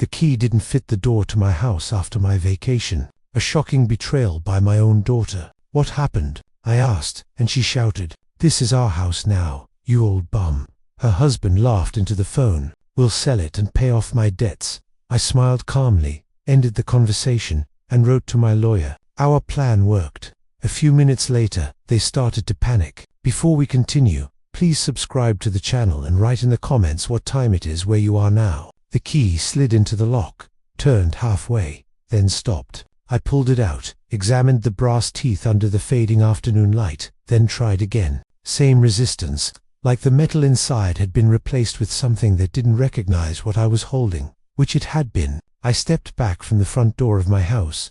The key didn't fit the door to my house after my vacation. A shocking betrayal by my own daughter. What happened? I asked, and she shouted, "This is our house now, you old bum." Her husband laughed into the phone. "We'll sell it and pay off my debts." I smiled calmly, ended the conversation, and wrote to my lawyer. Our plan worked. A few minutes later, they started to panic. Before we continue, please subscribe to the channel and write in the comments what time it is where you are now. The key slid into the lock, turned halfway, then stopped. I pulled it out, examined the brass teeth under the fading afternoon light, then tried again. Same resistance, like the metal inside had been replaced with something that didn't recognize what I was holding, which it had been. I stepped back from the front door of my house,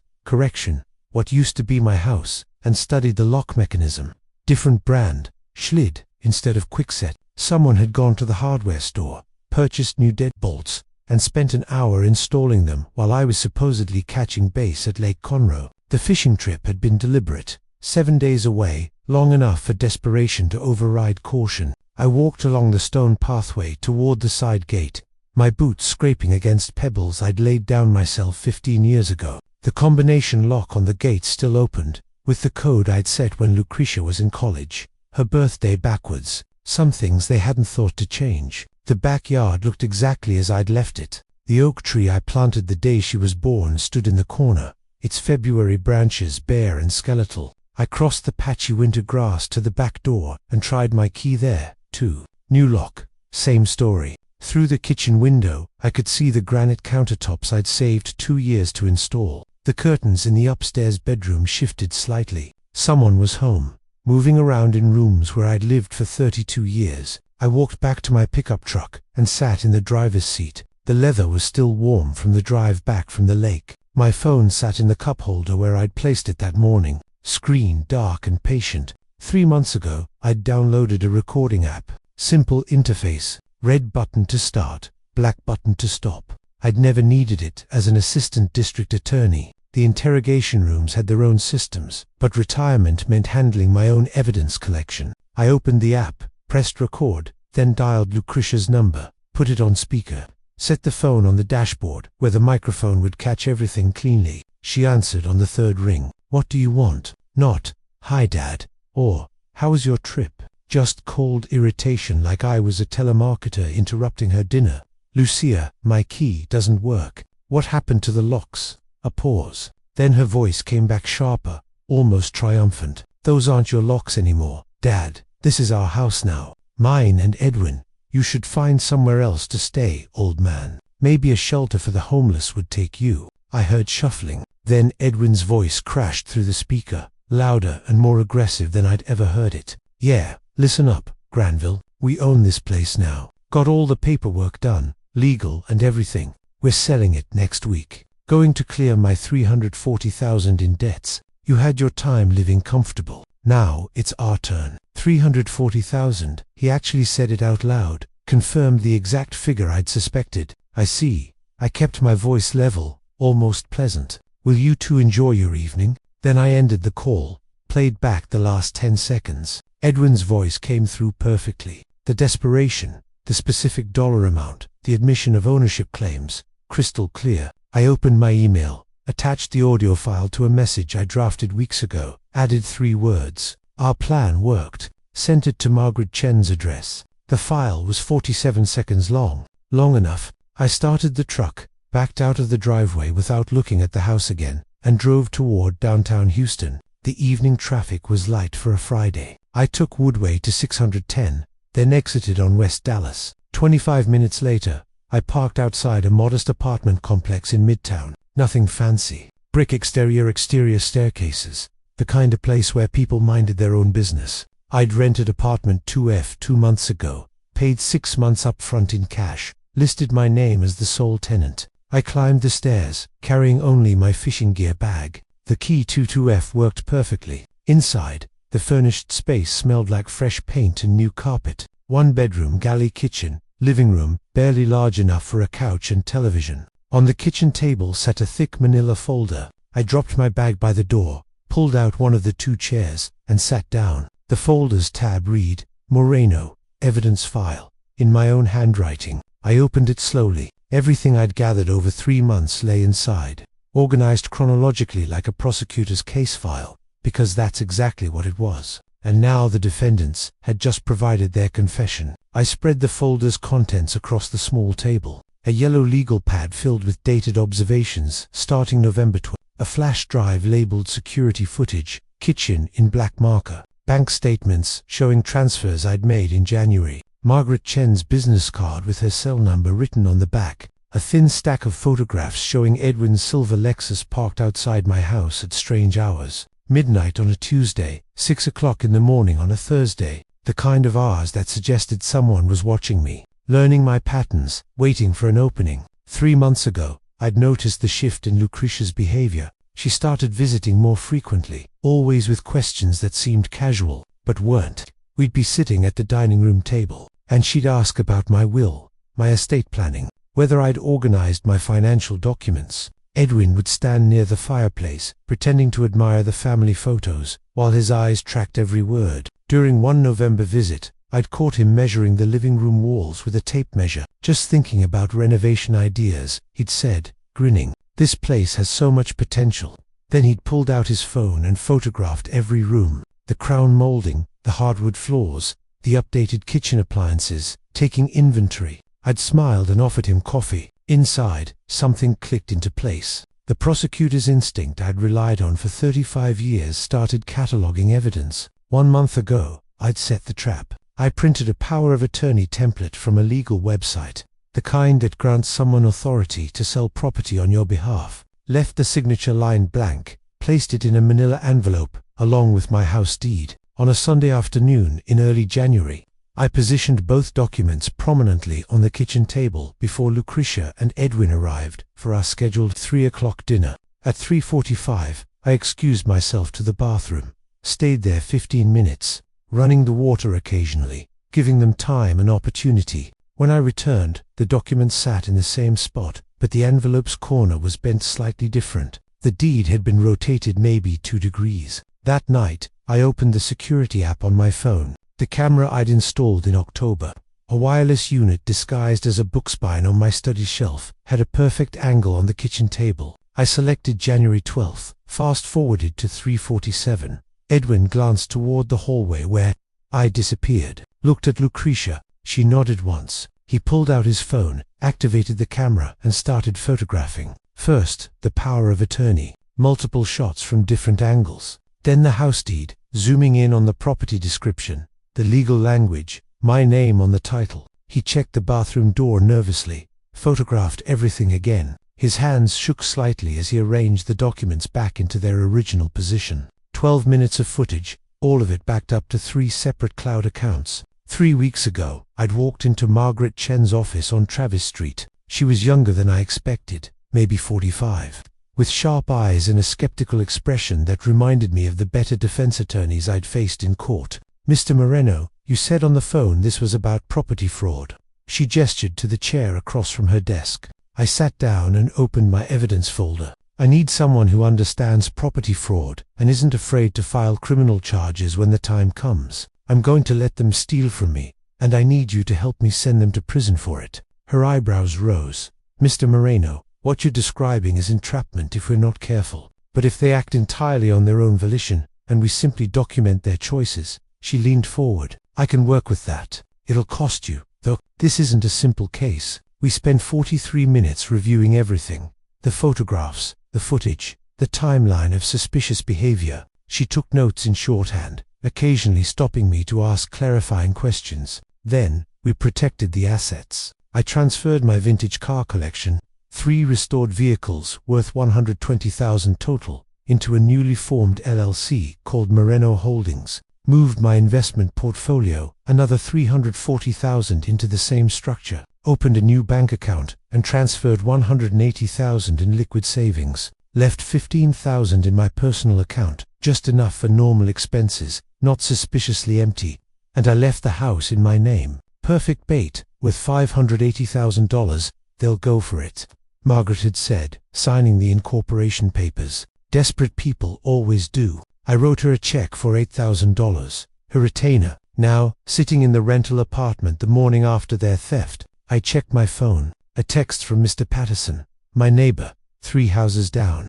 what used to be my house, and studied the lock mechanism. Different brand, Schlid, instead of Quickset. Someone had gone to the hardware store, purchased new deadbolts, and spent an hour installing them while I was supposedly catching base at Lake Conroe. The fishing trip had been deliberate. 7 days away, long enough for desperation to override caution. I walked along the stone pathway toward the side gate, my boots scraping against pebbles I'd laid down myself 15 years ago. The combination lock on the gate still opened, with the code I'd set when Lucretia was in college. Her birthday backwards. Some things they hadn't thought to change. The backyard looked exactly as I'd left it. The oak tree I planted the day she was born stood in the corner, its February branches bare and skeletal. I crossed the patchy winter grass to the back door and tried my key there, too. New lock. Same story. Through the kitchen window, I could see the granite countertops I'd saved 2 years to install. The curtains in the upstairs bedroom shifted slightly. Someone was home, moving around in rooms where I'd lived for 32 years. I walked back to my pickup truck and sat in the driver's seat. The leather was still warm from the drive back from the lake. My phone sat in the cup holder where I'd placed it that morning. Screen dark and patient. 3 months ago, I'd downloaded a recording app. Simple interface. Red button to start, black button to stop. I'd never needed it as an assistant district attorney. The interrogation rooms had their own systems, but retirement meant handling my own evidence collection. I opened the app, pressed record, then dialed Lucretia's number, put it on speaker, set the phone on the dashboard where the microphone would catch everything cleanly. She answered on the third ring. "What do you want?" Not, "Hi Dad," or "How was your trip?" Just cold irritation, like I was a telemarketer interrupting her dinner. "Lucia, my key doesn't work. What happened to the locks?" A pause. Then her voice came back sharper, almost triumphant. "Those aren't your locks anymore, Dad. This is our house now. Mine and Edwin. You should find somewhere else to stay, old man. Maybe a shelter for the homeless would take you." I heard shuffling. Then Edwin's voice crashed through the speaker, louder and more aggressive than I'd ever heard it. "Yeah, listen up, Granville. We own this place now. Got all the paperwork done, legal and everything. We're selling it next week. Going to clear my $340,000 in debts. You had your time living comfortable. Now it's our turn." 340,000. He actually said it out loud, confirmed the exact figure I'd suspected. "I see." I kept my voice level, almost pleasant. "Will you two enjoy your evening?" Then I ended the call, played back the last 10 seconds. Edwin's voice came through perfectly. The desperation, the specific dollar amount, the admission of ownership claims, crystal clear. I opened my email, attached the audio file to a message I drafted weeks ago, added 3 words. "Our plan worked." Sent it to Margaret Chen's address. The file was 47 seconds long. Long enough. I started the truck, backed out of the driveway without looking at the house again, and drove toward downtown Houston. The evening traffic was light for a Friday. I took Woodway to 610, then exited on West Dallas. 25 minutes later, I parked outside a modest apartment complex in Midtown. Nothing fancy. Brick exterior staircases. The kind of place where people minded their own business. I'd rented apartment 2F 2 months ago, paid 6 months up front in cash, listed my name as the sole tenant. I climbed the stairs, carrying only my fishing gear bag. The key to 2F worked perfectly. Inside, the furnished space smelled like fresh paint and new carpet. 1 bedroom galley kitchen, living room, barely large enough for a couch and television. On the kitchen table sat a thick manila folder. I dropped my bag by the door, pulled out one of the 2 chairs, and sat down. The folder's tab read, "Moreno, evidence file." In my own handwriting. I opened it slowly, Everything I'd gathered over 3 months lay inside, organized chronologically like a prosecutor's case file, because that's exactly what it was. And now the defendants had just provided their confession. I spread the folder's contents across the small table. A yellow legal pad filled with dated observations starting November 12. A flash drive labeled security footage, kitchen in black marker. Bank statements showing transfers I'd made in January. Margaret Chen's business card with her cell number written on the back. A thin stack of photographs showing Edwin's silver Lexus parked outside my house at strange hours. Midnight on a Tuesday, 6 o'clock in the morning on a Thursday, the kind of hours that suggested someone was watching me, learning my patterns, waiting for an opening. 3 months ago, I'd noticed the shift in Lucretia's behavior. She started visiting more frequently, always with questions that seemed casual, but weren't. We'd be sitting at the dining room table, and she'd ask about my will, my estate planning, whether I'd organized my financial documents. Edwin would stand near the fireplace, pretending to admire the family photos, while his eyes tracked every word. During one November visit, I'd caught him measuring the living room walls with a tape measure. Just thinking about renovation ideas, he'd said, grinning, "This place has so much potential." Then he'd pulled out his phone and photographed every room, the crown molding, the hardwood floors, the updated kitchen appliances, taking inventory. I'd smiled and offered him coffee. Inside, something clicked into place. The prosecutor's instinct I'd relied on for 35 years started cataloging evidence. 1 month ago, I'd set the trap. I printed a power of attorney template from a legal website, the kind that grants someone authority to sell property on your behalf. Left the signature line blank, placed it in a manila envelope, along with my house deed. On a Sunday afternoon in early January, I positioned both documents prominently on the kitchen table before Lucretia and Edwin arrived for our scheduled 3 o'clock dinner. At 3:45, I excused myself to the bathroom, stayed there 15 minutes, running the water occasionally, giving them time and opportunity. When I returned, the documents sat in the same spot, but the envelope's corner was bent slightly different. The deed had been rotated maybe 2 degrees. That night, I opened the security app on my phone. The camera I'd installed in October, a wireless unit disguised as a bookspine on my study shelf, had a perfect angle on the kitchen table. I selected January 12th, fast-forwarded to 3:47. Edwin glanced toward the hallway where I disappeared, looked at Lucretia. She nodded once. He pulled out his phone, activated the camera, and started photographing. First, the power of attorney, multiple shots from different angles. Then the house deed, zooming in on the property description, the legal language, my name on the title. He checked the bathroom door nervously, photographed everything again. His hands shook slightly as he arranged the documents back into their original position. 12 minutes of footage, all of it backed up to 3 separate cloud accounts. 3 weeks ago, I'd walked into Margaret Chen's office on Travis Street. She was younger than I expected, maybe 45, with sharp eyes and a skeptical expression that reminded me of the better defense attorneys I'd faced in court. "Mr. Moreno, you said on the phone this was about property fraud." She gestured to the chair across from her desk. I sat down and opened my evidence folder. "I need someone who understands property fraud and isn't afraid to file criminal charges when the time comes. I'm going to let them steal from me, and I need you to help me send them to prison for it." Her eyebrows rose. "Mr. Moreno, what you're describing is entrapment if we're not careful. But if they act entirely on their own volition, and we simply document their choices." She leaned forward. "I can work with that. It'll cost you, though. This isn't a simple case." We spent 43 minutes reviewing everything. The photographs, the footage, the timeline of suspicious behavior. She took notes in shorthand, occasionally stopping me to ask clarifying questions. Then, we protected the assets. I transferred my vintage car collection, 3 restored vehicles worth $120,000 total, into a newly formed LLC called Moreno Holdings. Moved my investment portfolio, another $340,000 into the same structure, opened a new bank account, and transferred $180,000 in liquid savings. Left $15,000 in my personal account, just enough for normal expenses, not suspiciously empty. And I left the house in my name. Perfect bait, with $580,000, they'll go for it. Margaret had said, signing the incorporation papers. Desperate people always do. I wrote her a check for $8,000, her retainer. Now, sitting in the rental apartment the morning after their theft, I checked my phone. A text from Mr. Patterson, my neighbor, 3 houses down.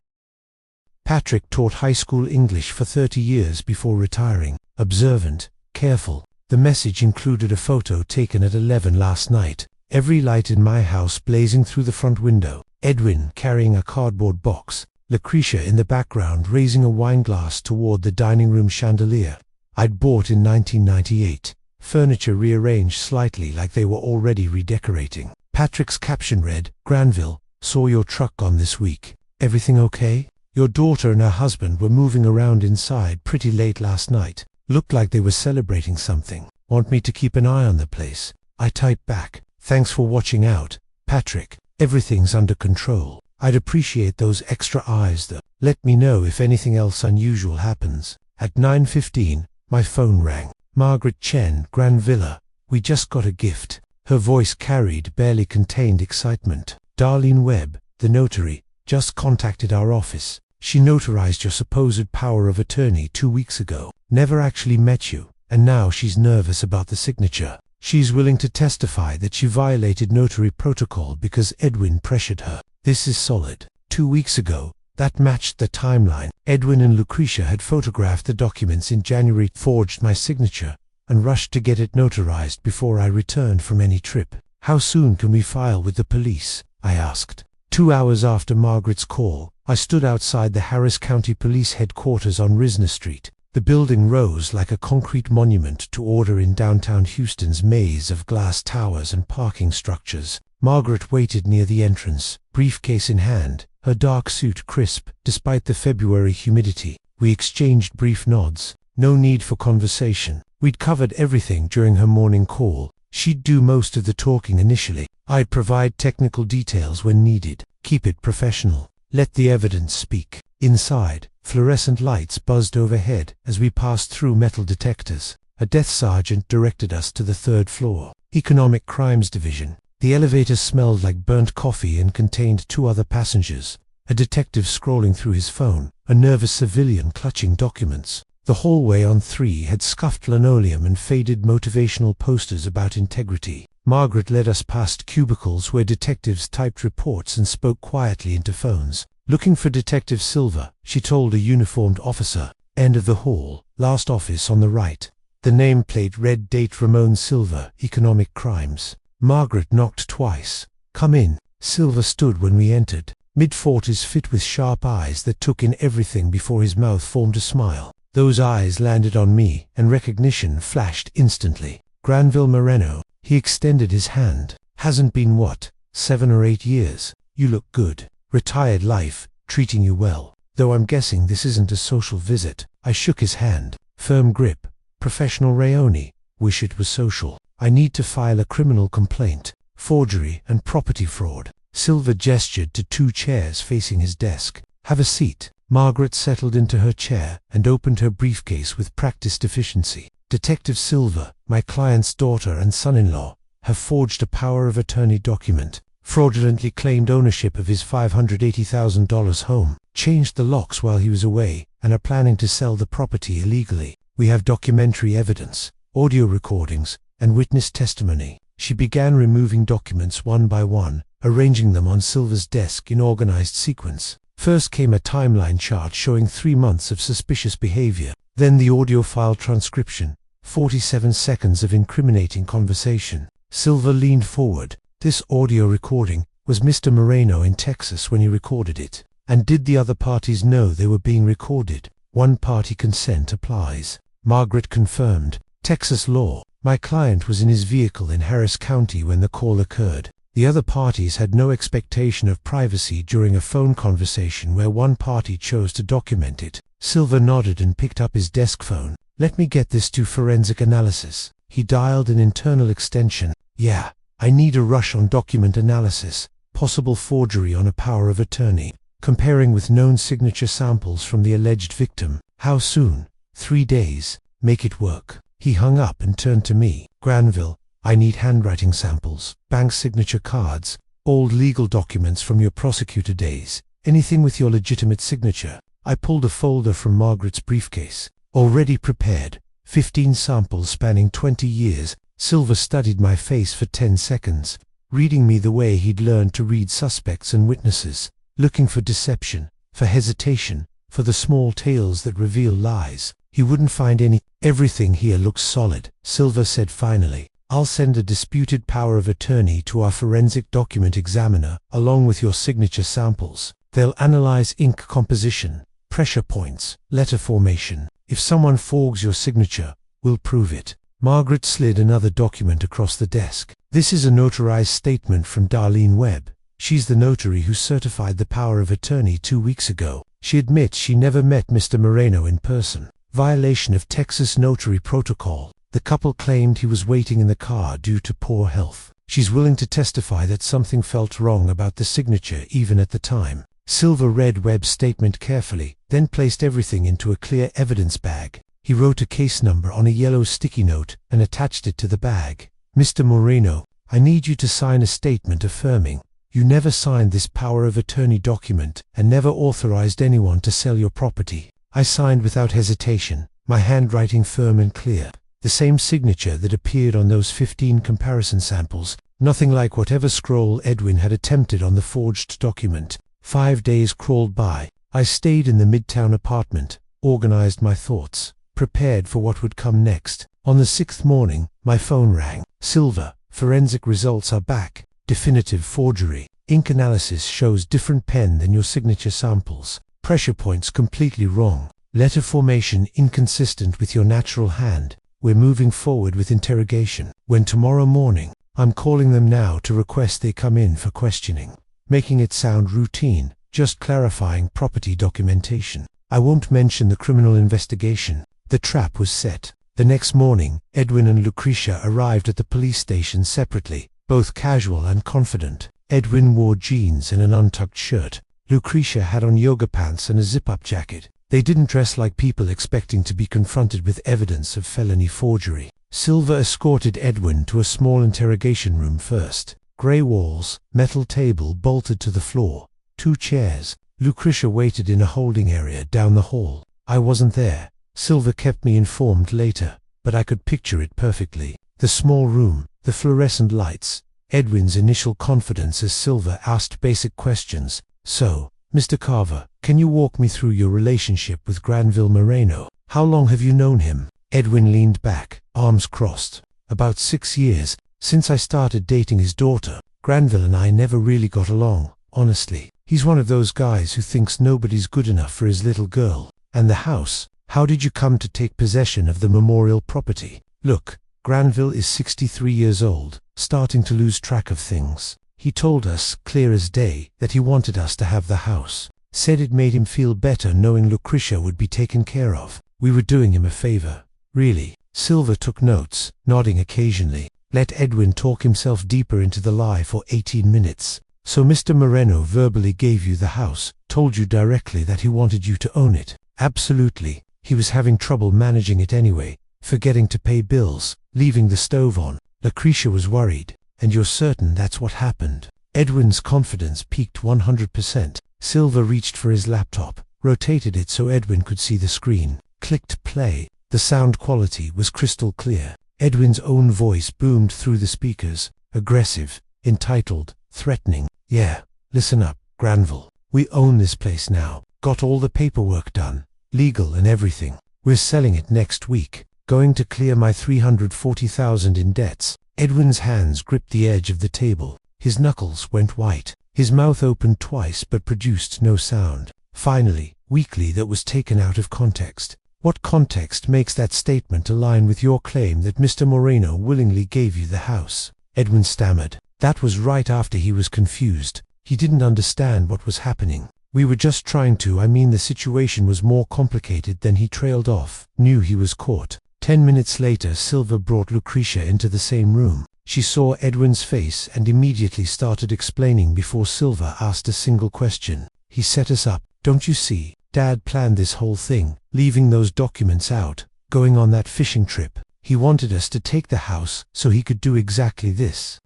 Patrick taught high school English for 30 years before retiring. Observant, careful. The message included a photo taken at 11 last night. Every light in my house blazing through the front window. Edwin carrying a cardboard box. Lucretia in the background raising a wine glass toward the dining room chandelier. I'd bought in 1998. Furniture rearranged slightly like they were already redecorating. Patrick's caption read, Granville, saw your truck gone this week. Everything okay? Your daughter and her husband were moving around inside pretty late last night. Looked like they were celebrating something. Want me to keep an eye on the place? I typed back, thanks for watching out, Patrick. Everything's under control. I'd appreciate those extra eyes though. Let me know if anything else unusual happens. At 9:15, my phone rang. Margaret Chen, Granville. We just got a gift. Her voice carried barely contained excitement. Darlene Webb, the notary, just contacted our office. She notarized your supposed power of attorney 2 weeks ago. Never actually met you, and now she's nervous about the signature. She's willing to testify that she violated notary protocol because Edwin pressured her. This is solid. 2 weeks ago, that matched the timeline. Edwin and Lucretia had photographed the documents in January, forged my signature, and rushed to get it notarized before I returned from any trip. How soon can we file with the police? I asked. 2 hours after Margaret's call, I stood outside the Harris County Police headquarters on Risner Street. The building rose like a concrete monument to order in downtown Houston's maze of glass towers and parking structures. Margaret waited near the entrance, briefcase in hand, her dark suit crisp despite the February humidity. We exchanged brief nods. No need for conversation. We'd covered everything during her morning call. She'd do most of the talking initially. I'd provide technical details when needed. Keep it professional. Let the evidence speak. Inside, fluorescent lights buzzed overhead as we passed through metal detectors. A desk sergeant directed us to the 3rd floor. Economic Crimes Division. The elevator smelled like burnt coffee and contained 2 other passengers. A detective scrolling through his phone, a nervous civilian clutching documents. The hallway on 3 had scuffed linoleum and faded motivational posters about integrity. Margaret led us past cubicles where detectives typed reports and spoke quietly into phones. Looking for Detective Silver, she told a uniformed officer. End of the hall, last office on the right. The nameplate read date Ramon Silver, Economic Crimes. Margaret knocked twice. Come in. Silver stood when we entered. Mid-40s, fit with sharp eyes that took in everything before his mouth formed a smile. Those eyes landed on me, and recognition flashed instantly. Granville Moreno. He extended his hand. Hasn't been what, 7 or 8 years. You look good. Retired life, treating you well. Though I'm guessing this isn't a social visit. I shook his hand. Firm grip. Professional Rayoni. Wish it was social. I need to file a criminal complaint. Forgery and property fraud. Silver gestured to 2 chairs facing his desk. Have a seat. Margaret settled into her chair and opened her briefcase with practiced efficiency. Detective Silver, my client's daughter and son-in-law, have forged a power of attorney document, fraudulently claimed ownership of his $580,000 home, changed the locks while he was away, and are planning to sell the property illegally. We have documentary evidence, audio recordings, and witness testimony. She began removing documents one by one, arranging them on Silver's desk in organized sequence. First came a timeline chart showing 3 months of suspicious behavior, then the audio file transcription, 47 seconds of incriminating conversation. Silver leaned forward. This audio recording was Mr. Moreno in Texas when he recorded it. And did the other parties know they were being recorded? One-party consent applies. Margaret confirmed. Texas law. My client was in his vehicle in Harris County when the call occurred. The other parties had no expectation of privacy during a phone conversation where one party chose to document it. Silver nodded and picked up his desk phone. Let me get this to forensic analysis. He dialed an internal extension. Yeah, I need a rush on document analysis. Possible forgery on a power of attorney. Comparing with known signature samples from the alleged victim. How soon? 3 days. Make it work. He hung up and turned to me. Granville, I need handwriting samples, bank signature cards, old legal documents from your prosecutor days, anything with your legitimate signature. I pulled a folder from Margaret's briefcase. Already prepared. 15 samples spanning 20 years. Silver studied my face for 10 seconds. reading me the way he'd learned to read suspects and witnesses, looking for deception, for hesitation, for the small tales that reveal lies. He wouldn't find any. Everything here looks solid, Silver said finally. I'll send a disputed power of attorney to our forensic document examiner, along with your signature samples. They'll analyze ink composition, pressure points, letter formation. If someone forges your signature, we'll prove it. Margaret slid another document across the desk. This is a notarized statement from Darlene Webb. She's the notary who certified the power of attorney 2 weeks ago. She admits she never met Mr. Moreno in person. Violation of Texas notary protocol. The couple claimed he was waiting in the car due to poor health. She's willing to testify that something felt wrong about the signature even at the time. Silver read Webb's statement carefully, then placed everything into a clear evidence bag. He wrote a case number on a yellow sticky note and attached it to the bag. Mr. Moreno, I need you to sign a statement affirming you never signed this power of attorney document and never authorized anyone to sell your property. I signed without hesitation, my handwriting firm and clear. The same signature that appeared on those 15 comparison samples, nothing like whatever scroll Edwin had attempted on the forged document. 5 days crawled by. I stayed in the Midtown apartment, organized my thoughts, prepared for what would come next. On the 6th morning, my phone rang. Silver, forensic results are back. Definitive forgery. Ink analysis shows different pen than your signature samples. Pressure points completely wrong. Letter formation inconsistent with your natural hand. We're moving forward with interrogation. When tomorrow morning, I'm calling them now to request they come in for questioning. Making it sound routine, just clarifying property documentation. I won't mention the criminal investigation. The trap was set. The next morning, Edwin and Lucretia arrived at the police station separately, both casual and confident. Edwin wore jeans and an untucked shirt. Lucretia had on yoga pants and a zip-up jacket. They didn't dress like people expecting to be confronted with evidence of felony forgery. Silver escorted Edwin to a small interrogation room first. Grey walls, metal table bolted to the floor, 2 chairs. Lucretia waited in a holding area down the hall. I wasn't there. Silver kept me informed later, but I could picture it perfectly. The small room, the fluorescent lights, Edwin's initial confidence as Silver asked basic questions. So, Mr. Carver, can you walk me through your relationship with Granville Moreno? How long have you known him? Edwin leaned back, arms crossed. About 6 years, since I started dating his daughter. Granville and I never really got along, honestly. He's one of those guys who thinks nobody's good enough for his little girl. And the house? How did you come to take possession of the memorial property? Look, Granville is 63 years old, starting to lose track of things. He told us, clear as day, that he wanted us to have the house. Said it made him feel better knowing Lucretia would be taken care of. We were doing him a favor. Really. Silver took notes, nodding occasionally. Let Edwin talk himself deeper into the lie for 18 minutes. So Mr. Moreno verbally gave you the house, told you directly that he wanted you to own it. Absolutely. He was having trouble managing it anyway, forgetting to pay bills, leaving the stove on. Lucretia was worried. And you're certain that's what happened? Edwin's confidence peaked 100%. Silver reached for his laptop, rotated it so Edwin could see the screen, clicked play. The sound quality was crystal clear. Edwin's own voice boomed through the speakers, aggressive, entitled, threatening. Yeah, listen up, Granville. We own this place now. Got all the paperwork done, legal and everything. We're selling it next week. Going to clear my $340,000 in debts. Edwin's hands gripped the edge of the table. His knuckles went white. His mouth opened twice but produced no sound. Finally, weakly, that was taken out of context. What context makes that statement align with your claim that Mr. Moreno willingly gave you the house? Edwin stammered. That was right after he was confused. He didn't understand what was happening. We were just trying to, the situation was more complicated than he trailed off. Knew he was caught. 10 minutes later, Silver brought Lucretia into the same room. She saw Edwin's face and immediately started explaining before Silver asked a single question. He set us up. Don't you see? Dad planned this whole thing, leaving those documents out, going on that fishing trip. He wanted us to take the house so he could do exactly this.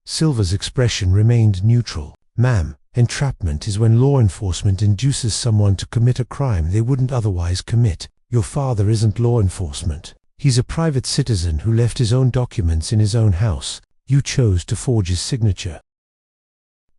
Silver's expression remained neutral. Ma'am, entrapment is when law enforcement induces someone to commit a crime they wouldn't otherwise commit. Your father isn't law enforcement. He's a private citizen who left his own documents in his own house, You chose to forge his signature.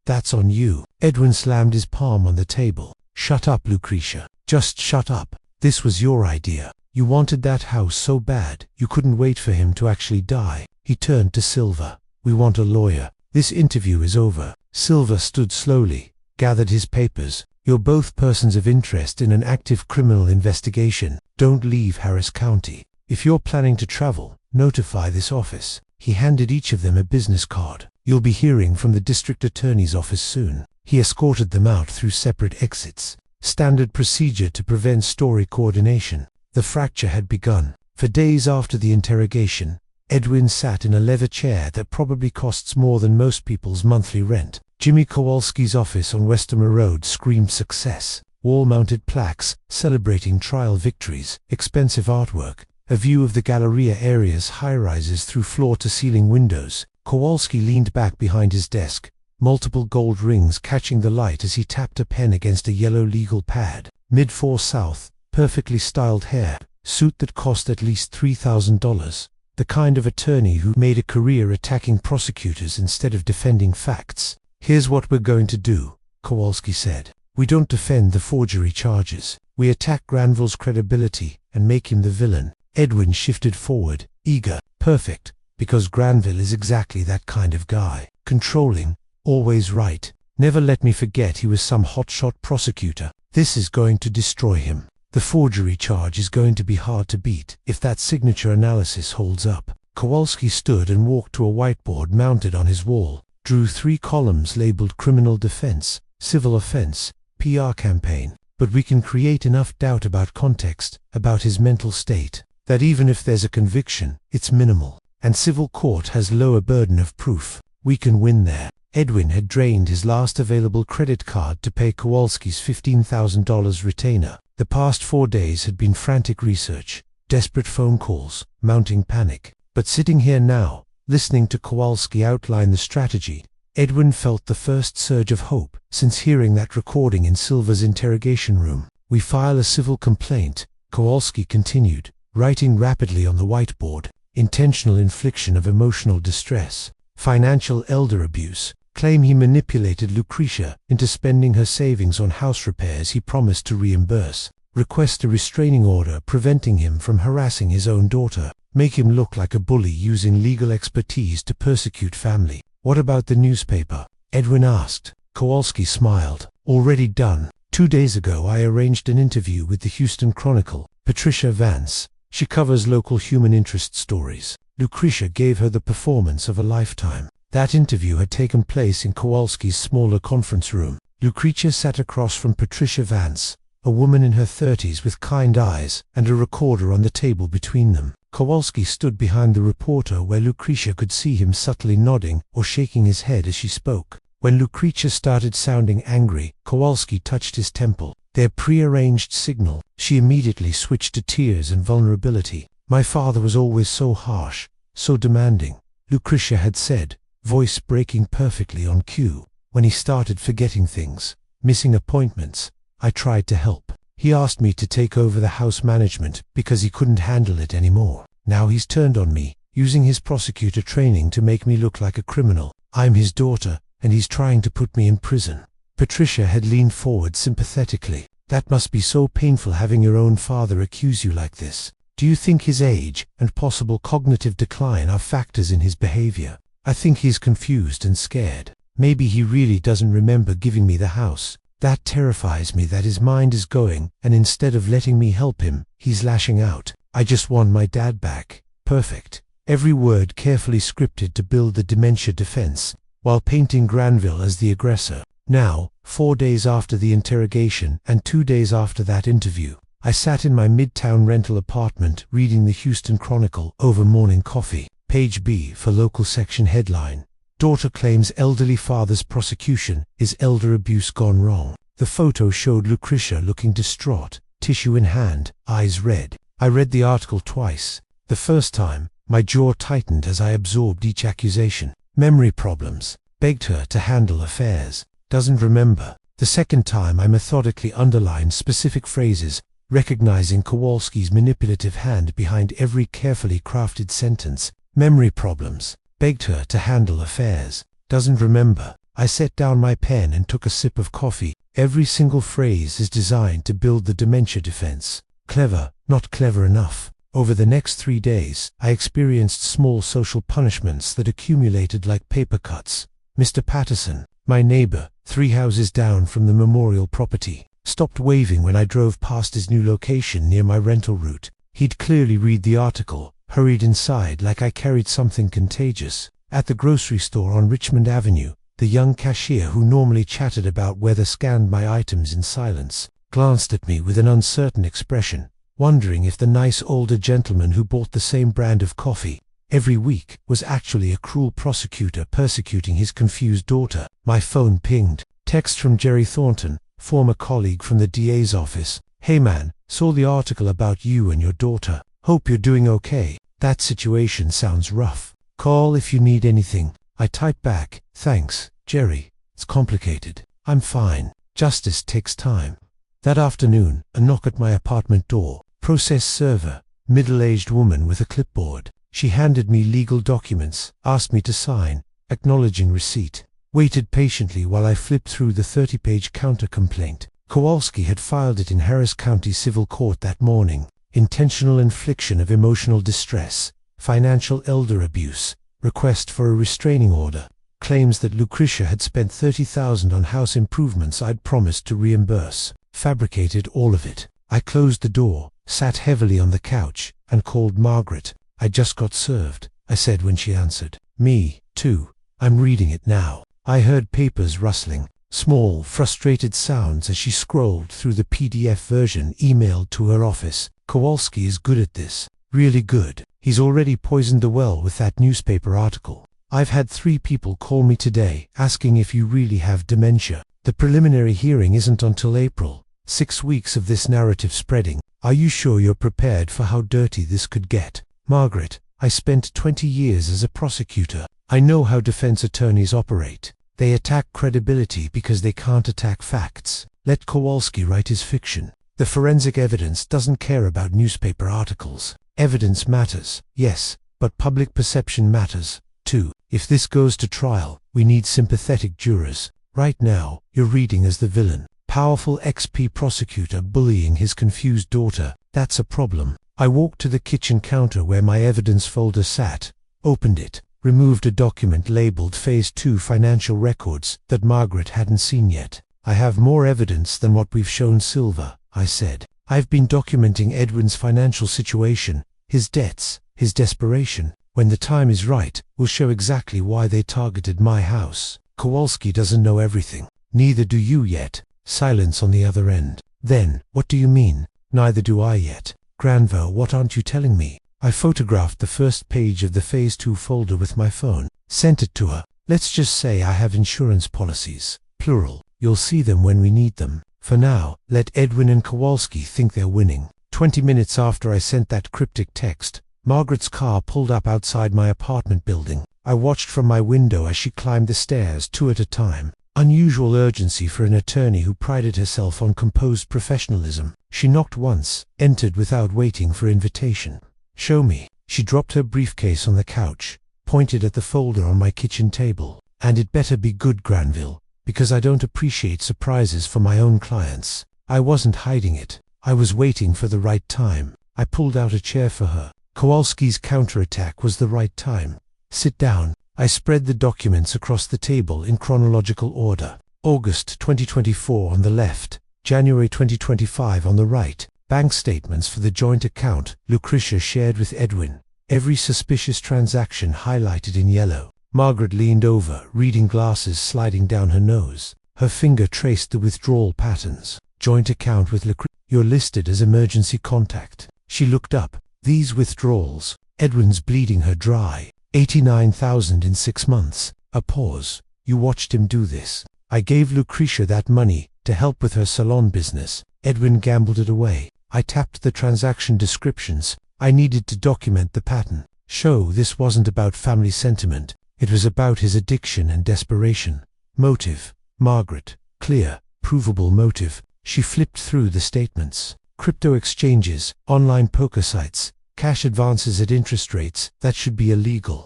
That's on you. Edwin slammed his palm on the table. Shut up, Lucretia. Just shut up. This was your idea. You wanted that house so bad, you couldn't wait for him to actually die. He turned to Silver. We want a lawyer. This interview is over. Silver stood slowly, gathered his papers. You're both persons of interest in an active criminal investigation. Don't leave Harris County. If you're planning to travel, notify this office. He handed each of them a business card. You'll be hearing from the district attorney's office soon. He escorted them out through separate exits. Standard procedure to prevent story coordination. The fracture had begun. For days after the interrogation, Edwin sat in a leather chair that probably costs more than most people's monthly rent. Jimmy Kowalski's office on Westermer Road screamed success. Wall-mounted plaques celebrating trial victories, expensive artwork, a view of the Galleria area's high-rises through floor-to-ceiling windows. Kowalski leaned back behind his desk, multiple gold rings catching the light as he tapped a pen against a yellow legal pad. Mid-4 South, perfectly styled hair, suit that cost at least $3,000. The kind of attorney who made a career attacking prosecutors instead of defending facts. Here's what we're going to do, Kowalski said. We don't defend the forgery charges. We attack Granville's credibility and make him the villain. Edwin shifted forward, eager. Perfect, because Granville is exactly that kind of guy. Controlling, always right. Never let me forget he was some hotshot prosecutor. This is going to destroy him. The forgery charge is going to be hard to beat if that signature analysis holds up. Kowalski stood and walked to a whiteboard mounted on his wall, drew 3 columns labeled criminal defense, civil offense, PR campaign. But we can create enough doubt about context, about his mental state, that even if there's a conviction, it's minimal. And civil court has lower burden of proof. We can win there. Edwin had drained his last available credit card to pay Kowalski's $15,000 retainer. The past 4 days had been frantic research, desperate phone calls, mounting panic. But sitting here now, listening to Kowalski outline the strategy, Edwin felt the first surge of hope since hearing that recording in Silver's interrogation room. We file a civil complaint, Kowalski continued, writing rapidly on the whiteboard. Intentional infliction of emotional distress, financial elder abuse, claim he manipulated Lucretia into spending her savings on house repairs he promised to reimburse, request a restraining order preventing him from harassing his own daughter, make him look like a bully using legal expertise to persecute family. What about the newspaper? Edwin asked. Kowalski smiled. Already done. 2 days ago I arranged an interview with the Houston Chronicle. Patricia Vance. She covers local human interest stories. Lucretia gave her the performance of a lifetime. That interview had taken place in Kowalski's smaller conference room. Lucretia sat across from Patricia Vance, a woman in her 30s with kind eyes, and a recorder on the table between them. Kowalski stood behind the reporter where Lucretia could see him subtly nodding or shaking his head as she spoke. When Lucretia started sounding angry, Kowalski touched his temple. Their prearranged signal. She immediately switched to tears and vulnerability. My father was always so harsh, so demanding, Lucretia had said, voice breaking perfectly on cue. When he started forgetting things, missing appointments, I tried to help. He asked me to take over the house management because he couldn't handle it anymore. Now he's turned on me, using his prosecutor training to make me look like a criminal. I'm his daughter, and he's trying to put me in prison. Patricia had leaned forward sympathetically. That must be so painful having your own father accuse you like this. Do you think his age and possible cognitive decline are factors in his behavior? I think he's confused and scared. Maybe he really doesn't remember giving me the house. That terrifies me that his mind is going, and instead of letting me help him, he's lashing out. I just want my dad back. Perfect. Every word carefully scripted to build the dementia defense, while painting Granville as the aggressor. Now, 4 days after the interrogation and 2 days after that interview, I sat in my midtown rental apartment reading the Houston Chronicle over morning coffee. Page B for local section headline. Daughter claims elderly father's prosecution is elder abuse gone wrong. The photo showed Lucretia looking distraught, tissue in hand, eyes red. I read the article twice. The first time, my jaw tightened as I absorbed each accusation. Memory problems. Begged her to handle affairs. Doesn't remember. The second time I methodically underlined specific phrases, recognizing Kowalski's manipulative hand behind every carefully crafted sentence. Memory problems. begged her to handle affairs. Doesn't remember. I set down my pen and took a sip of coffee. Every single phrase is designed to build the dementia defense. Clever, not clever enough. Over the next 3 days, I experienced small social punishments that accumulated like paper cuts. Mr. Patterson, my neighbor, 3 houses down from the memorial property, stopped waving when I drove past his new location near my rental route. He'd clearly read the article, hurried inside like I carried something contagious. At the grocery store on Richmond Avenue, the young cashier who normally chatted about weather scanned my items in silence, glanced at me with an uncertain expression, wondering if the nice older gentleman who bought the same brand of coffee every week was actually a cruel prosecutor persecuting his confused daughter. My phone pinged. Text from Jerry Thornton, former colleague from the DA's office. Hey man, saw the article about you and your daughter. Hope you're doing okay. That situation sounds rough. Call if you need anything. I typed back, thanks, Jerry. It's complicated. I'm fine. Justice takes time. That afternoon, a knock at my apartment door. Process server, middle-aged woman with a clipboard. She handed me legal documents, asked me to sign, acknowledging receipt. Waited patiently while I flipped through the 30-page counter-complaint. Kowalski had filed it in Harris County Civil Court that morning. Intentional infliction of emotional distress, financial elder abuse, request for a restraining order, claims that Lucretia had spent $30,000 on house improvements I'd promised to reimburse. Fabricated all of it. I closed the door, sat heavily on the couch, and called Margaret. I just got served, I said when she answered. Me, too. I'm reading it now. I heard papers rustling, small, frustrated sounds as she scrolled through the PDF version emailed to her office. Kowalski is good at this. Really good. He's already poisoned the well with that newspaper article. I've had 3 people call me today, asking if you really have dementia. The preliminary hearing isn't until April. 6 weeks of this narrative spreading. Are you sure you're prepared for how dirty this could get? Margaret, I spent 20 years as a prosecutor. I know how defense attorneys operate. They attack credibility because they can't attack facts. Let Kowalski write his fiction. The forensic evidence doesn't care about newspaper articles. Evidence matters, yes, but public perception matters, too. If this goes to trial, we need sympathetic jurors. Right now, you're reading as the villain. Powerful XP prosecutor bullying his confused daughter. That's a problem. I walked to the kitchen counter where my evidence folder sat, opened it, removed a document labeled Phase 2 Financial Records that Margaret hadn't seen yet. I have more evidence than what we've shown Silva, I said. I've been documenting Edwin's financial situation, his debts, his desperation. When the time is right, we'll show exactly why they targeted my house. Kowalski doesn't know everything. Neither do you yet. Silence on the other end. Then, what do you mean? Neither do I yet. Granville, what aren't you telling me? I photographed the first page of the Phase 2 folder with my phone. Sent it to her. Let's just say I have insurance policies. Plural. You'll see them when we need them. For now, let Edwin and Kowalski think they're winning. 20 minutes after I sent that cryptic text, Margaret's car pulled up outside my apartment building. I watched from my window as she climbed the stairs 2 at a time. Unusual urgency for an attorney who prided herself on composed professionalism. She knocked once, entered without waiting for invitation. Show me. She dropped her briefcase on the couch, pointed at the folder on my kitchen table. And it better be good, Granville, because I don't appreciate surprises for my own clients. I wasn't hiding it. I was waiting for the right time. I pulled out a chair for her. Kowalski's counterattack was the right time. Sit down. I spread the documents across the table in chronological order. August 2024 on the left, January 2025 on the right. Bank statements for the joint account Lucretia shared with Edwin. Every suspicious transaction highlighted in yellow. Margaret leaned over, reading glasses sliding down her nose. Her finger traced the withdrawal patterns. Joint account with Lucretia. You're listed as emergency contact. She looked up. These withdrawals. Edwin's bleeding her dry. 89,000 in 6 months. A pause. You watched him do this. I gave Lucretia that money to help with her salon business. Edwin gambled it away. I tapped the transaction descriptions. I needed to document the pattern. Show this wasn't about family sentiment. It was about his addiction and desperation. Motive. Margaret. Clear, provable motive. She flipped through the statements. Crypto exchanges, online poker sites, cash advances at interest rates that should be illegal.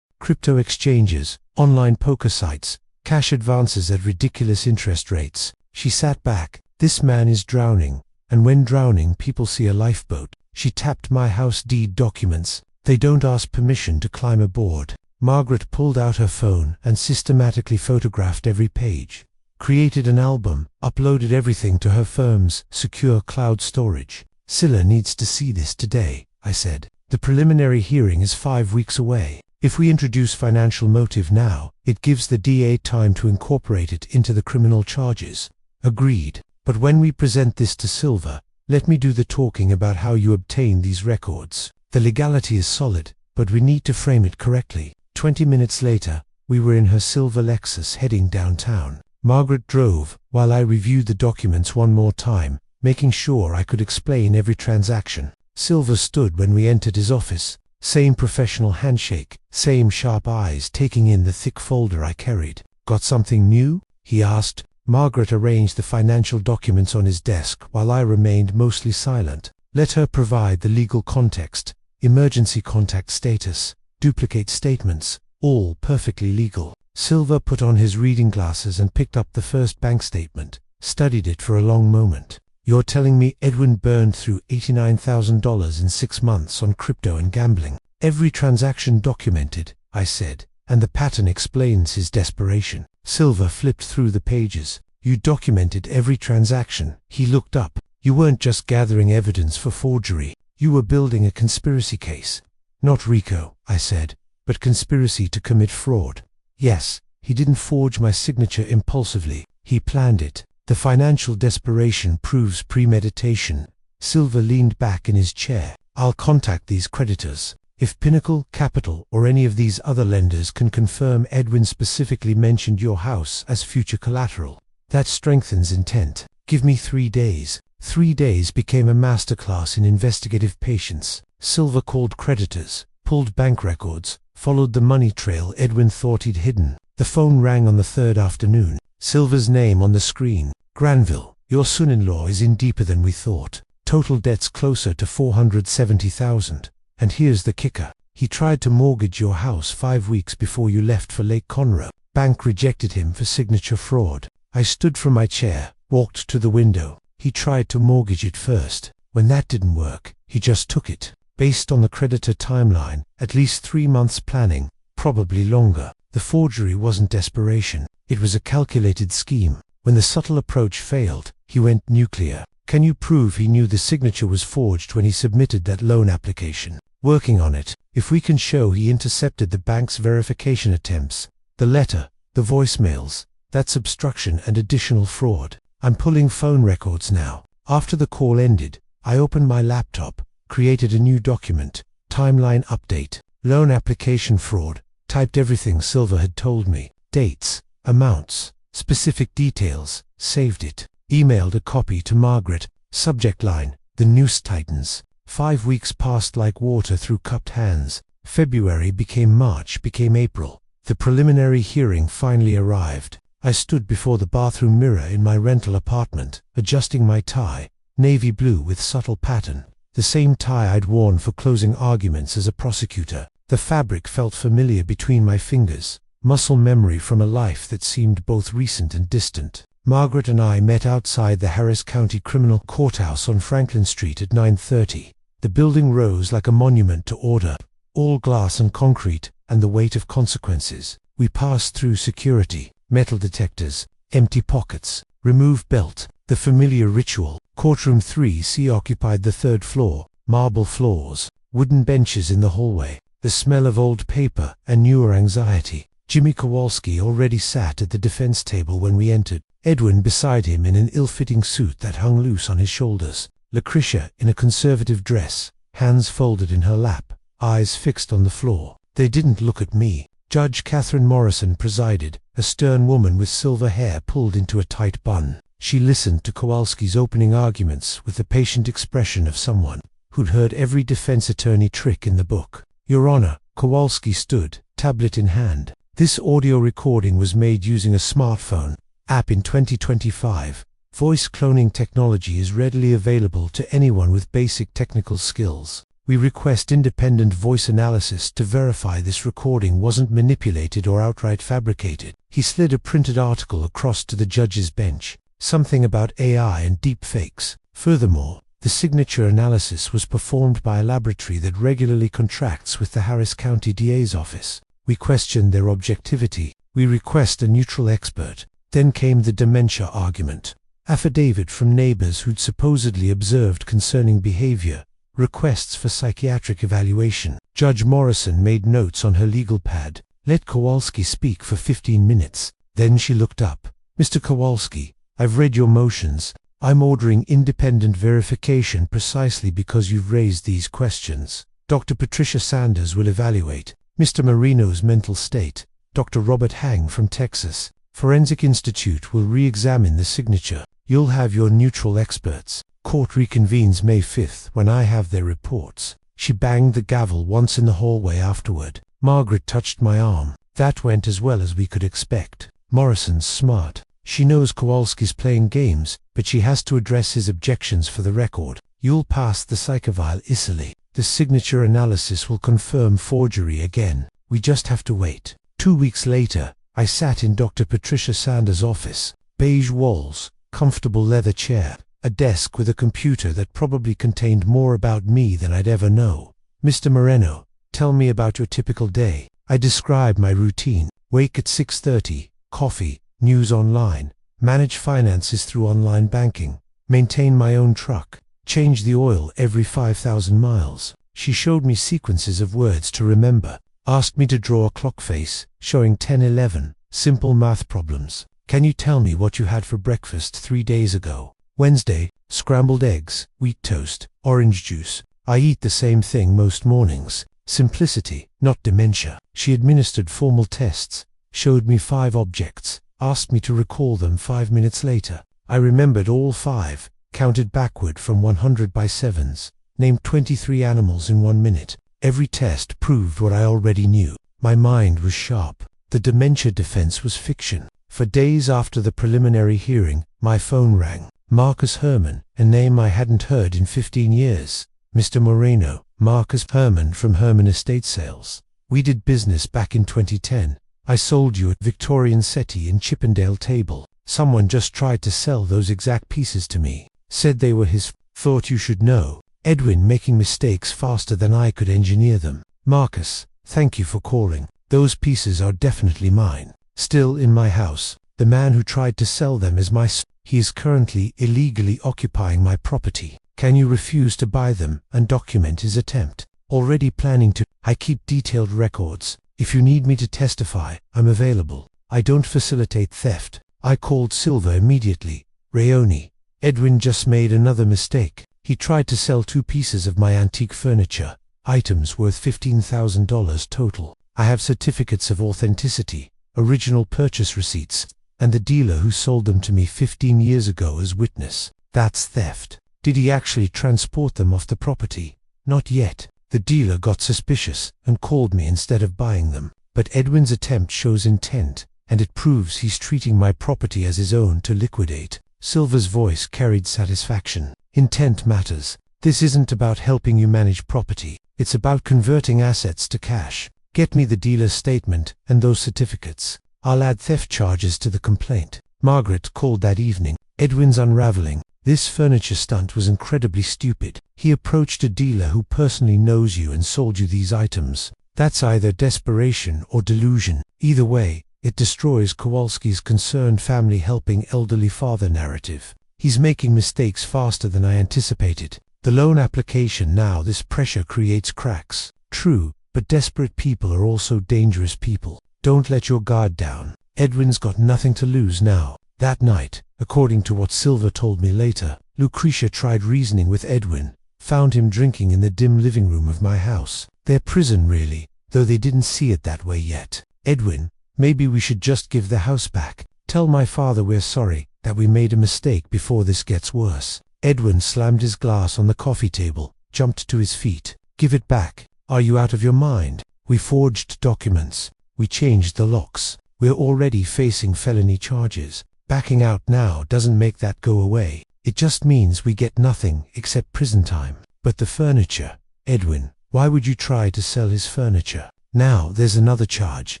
crypto exchanges, online poker sites, cash advances at ridiculous interest rates. She sat back. This man is drowning, and when drowning people see a lifeboat. She tapped my house deed documents. They don't ask permission to climb aboard. Margaret pulled out her phone and systematically photographed every page, created an album, uploaded everything to her firm's secure cloud storage. Scylla needs to see this today, I said. The preliminary hearing is 5 weeks away. If we introduce financial motive now, it gives the DA time to incorporate it into the criminal charges. Agreed. But when we present this to Silver, let me do the talking about how you obtain these records. The legality is solid, but we need to frame it correctly. 20 minutes later, we were in her silver Lexus heading downtown. Margaret drove, while I reviewed the documents one more time, making sure I could explain every transaction. Silver stood when we entered his office. Same professional handshake, same sharp eyes taking in the thick folder I carried. Got something new? He asked. Margaret arranged the financial documents on his desk while I remained mostly silent. Let her provide the legal context, emergency contact status, duplicate statements, all perfectly legal. Silver put on his reading glasses and picked up the first bank statement, studied it for a long moment. You're telling me Edwin burned through $89,000 in 6 months on crypto and gambling? Every transaction documented, I said, and the pattern explains his desperation. Silver flipped through the pages. You documented every transaction. He looked up. You weren't just gathering evidence for forgery. You were building a conspiracy case. Not RICO, I said, but conspiracy to commit fraud. Yes, he didn't forge my signature impulsively. He planned it. The financial desperation proves premeditation. Silver leaned back in his chair. I'll contact these creditors. If Pinnacle, Capital, or any of these other lenders can confirm Edwin specifically mentioned your house as future collateral, that strengthens intent. Give me 3 days. 3 days became a masterclass in investigative patience. Silver called creditors, pulled bank records, followed the money trail Edwin thought he'd hidden. The phone rang on the 3rd afternoon. Silver's name on the screen. Granville, your son-in-law is in deeper than we thought. Total debts closer to $470,000. And here's the kicker. He tried to mortgage your house 5 weeks before you left for Lake Conroe. Bank rejected him for signature fraud. I stood from my chair, walked to the window. He tried to mortgage it first. When that didn't work, he just took it. Based on the creditor timeline, at least 3 months planning, probably longer. The forgery wasn't desperation. It was a calculated scheme. When the subtle approach failed, he went nuclear. Can you prove he knew the signature was forged when he submitted that loan application? Working on it. If we can show he intercepted the bank's verification attempts, the letter, the voicemails, that's obstruction and additional fraud. I'm pulling phone records now. After the call ended, I opened my laptop, created a new document, timeline update, loan application fraud, typed everything Silver had told me, dates, amounts, specific details, saved it, emailed a copy to Margaret, subject line, the noose tightens. 5 weeks passed like water through cupped hands. February became March, became April. The preliminary hearing finally arrived. I stood before the bathroom mirror in my rental apartment, adjusting my tie, navy blue with subtle pattern, the same tie I'd worn for closing arguments as a prosecutor. The fabric felt familiar between my fingers, muscle memory from a life that seemed both recent and distant. Margaret and I met outside the Harris County Criminal Courthouse on Franklin Street at 9:30. The building rose like a monument to order, all glass and concrete, and the weight of consequences. We passed through security, metal detectors, empty pockets, remove belt, the familiar ritual. Courtroom 3C occupied the 3rd floor, marble floors, wooden benches in the hallway, the smell of old paper and newer anxiety. Jimmy Kowalski already sat at the defense table when we entered, Edwin beside him in an ill-fitting suit that hung loose on his shoulders. Lucretia in a conservative dress, hands folded in her lap, eyes fixed on the floor. They didn't look at me. Judge Catherine Morrison presided, a stern woman with silver hair pulled into a tight bun. She listened to Kowalski's opening arguments with the patient expression of someone who'd heard every defense attorney trick in the book. Your Honor, Kowalski stood, tablet in hand. This audio recording was made using a smartphone app in 2025. Voice cloning technology is readily available to anyone with basic technical skills. We request independent voice analysis to verify this recording wasn't manipulated or outright fabricated. He slid a printed article across to the judge's bench, something about AI and deepfakes. Furthermore, the signature analysis was performed by a laboratory that regularly contracts with the Harris County DA's office. We question their objectivity. We request a neutral expert. Then came the dementia argument. Affidavit from neighbors who'd supposedly observed concerning behavior. Requests for psychiatric evaluation. Judge Morrison made notes on her legal pad. Let Kowalski speak for 15 minutes. Then she looked up. Mr. Kowalski, I've read your motions. I'm ordering independent verification precisely because you've raised these questions. Dr. Patricia Sanders will evaluate Mr. Marino's mental state. Dr. Robert Hang from Texas Forensic Institute will re-examine the signature. You'll have your neutral experts. Court reconvenes May 5th when I have their reports. She banged the gavel once in the hallway afterward. Margaret touched my arm. That went as well as we could expect. Morrison's smart. She knows Kowalski's playing games, but she has to address his objections for the record. You'll pass the psychoval easily. The signature analysis will confirm forgery again. We just have to wait. 2 weeks later, I sat in Dr. Patricia Sanders' office. Beige walls, comfortable leather chair, a desk with a computer that probably contained more about me than I'd ever know. Mr. Moreno, tell me about your typical day. I described my routine. Wake at 6:30, coffee, news online, manage finances through online banking, maintain my own truck, change the oil every 5,000 miles. She showed me sequences of words to remember, asked me to draw a clock face, showing 10:11, simple math problems. Can you tell me what you had for breakfast 3 days ago? Wednesday, scrambled eggs, wheat toast, orange juice. I eat the same thing most mornings. Simplicity, not dementia. She administered formal tests, showed me 5 objects, asked me to recall them 5 minutes later. I remembered all 5, counted backward from 100 by 7s, named 23 animals in 1 minute. Every test proved what I already knew. My mind was sharp. The dementia defense was fiction. For days after the preliminary hearing, my phone rang. Marcus Herman, a name I hadn't heard in 15 years. Mr. Moreno, Marcus Herman from Herman Estate Sales. We did business back in 2010. I sold you a Victorian settee in Chippendale Table. Someone just tried to sell those exact pieces to me. Said they were his. Thought you should know. Edwin making mistakes faster than I could engineer them. Marcus, thank you for calling. Those pieces are definitely mine. Still in my house. The man who tried to sell them is my. He is currently illegally occupying my property. Can you refuse to buy them and document his attempt? Already planning to. I keep detailed records. If you need me to testify, I'm available. I don't facilitate theft. I called Silver immediately. Rayoni. Edwin just made another mistake. He tried to sell 2 pieces of my antique furniture, items worth $15,000 total. I have certificates of authenticity, original purchase receipts, and the dealer who sold them to me 15 years ago as witness. That's theft. Did he actually transport them off the property? Not yet. The dealer got suspicious and called me instead of buying them. But Edwin's attempt shows intent, and it proves he's treating my property as his own to liquidate. Silver's voice carried satisfaction. Intent matters. This isn't about helping you manage property. It's about converting assets to cash. Get me the dealer's statement and those certificates. I'll add theft charges to the complaint. Margaret called that evening. Edwin's unraveling. This furniture stunt was incredibly stupid. He approached a dealer who personally knows you and sold you these items. That's either desperation or delusion. Either way, it destroys Kowalski's concerned family helping elderly father narrative. He's making mistakes faster than I anticipated. The loan application now, this pressure creates cracks. True, but desperate people are also dangerous people. Don't let your guard down. Edwin's got nothing to lose now. That night, according to what Silver told me later, Lucretia tried reasoning with Edwin, found him drinking in the dim living room of my house. Their prison really, though they didn't see it that way yet. Edwin, maybe we should just give the house back. Tell my father we're sorry, that we made a mistake before this gets worse. Edwin slammed his glass on the coffee table, jumped to his feet. Give it back. Are you out of your mind? We forged documents. We changed the locks. We're already facing felony charges. Backing out now doesn't make that go away. It just means we get nothing except prison time. But the furniture. Edwin, why would you try to sell his furniture? Now there's another charge,